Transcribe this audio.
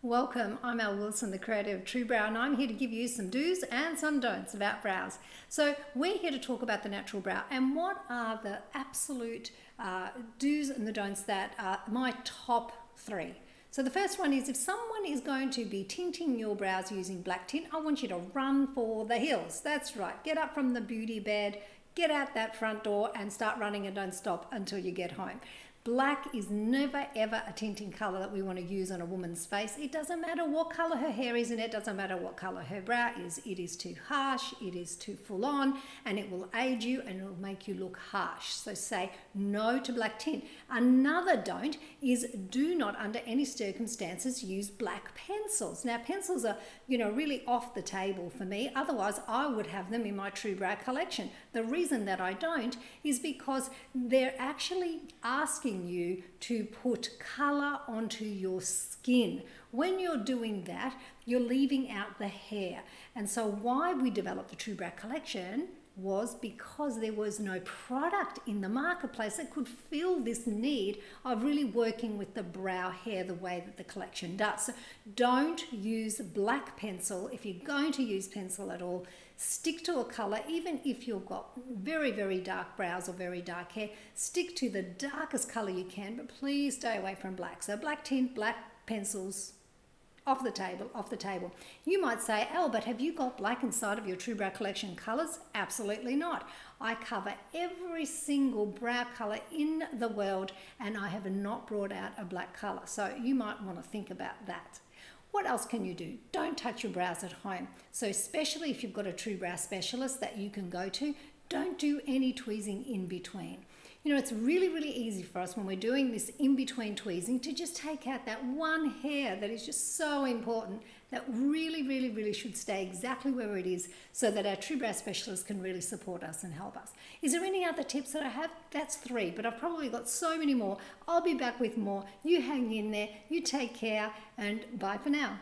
Welcome, I'm Elle Wilson, the creator of TRUEBROW, and I'm here to give you some do's and some don'ts about brows. So we're here to talk about the natural brow and what are the absolute do's and the don'ts that are my top three. So the first one is, if someone is going to be tinting your brows using black tint, I want you to run for the hills. That's right, get up from the beauty bed, get out that front door and start running, and don't stop until you get home. Black is never ever a tinting colour that we want to use on a woman's face. It doesn't matter what colour her hair is, and it doesn't matter what colour her brow is. It is too harsh, it is too full on, and it will age you and it will make you look harsh. So say no to black tint. Another don't is, do not under any circumstances use black pencils. Now pencils are, really off the table for me. Otherwise I would have them in my TRUEBROW collection. The reason that I don't is because they're actually asking you to put color onto your skin. When you're doing that, you're leaving out the hair. And so why we developed the TRUEBROW collection was because there was no product in the marketplace that could fill this need of really working with the brow hair the way that the collection does. So don't use black pencil. If you're going to use pencil at all, stick to a color. Even if you've got very, very dark brows or very dark hair, stick to the darkest color you can, but please stay away from black. So black tint, black pencils, off the table, off the table. You might say, Elle, but have you got black inside of your TRUEBROW collection colors? Absolutely not. I cover every single brow color in the world, and I have not brought out a black color. So you might want to think about that. What else can you do? Don't touch your brows at home. So especially if you've got a TRUEBROW specialist that you can go to, don't do any tweezing in between. It's really, really easy for us when we're doing this in-between tweezing to just take out that one hair that is just so important, that really, really, really should stay exactly where it is, so that our TRUEBROW specialist can really support us and help us. Is there any other tips that I have? That's 3, but I've probably got so many more. I'll be back with more. You hang in there, you take care, and bye for now.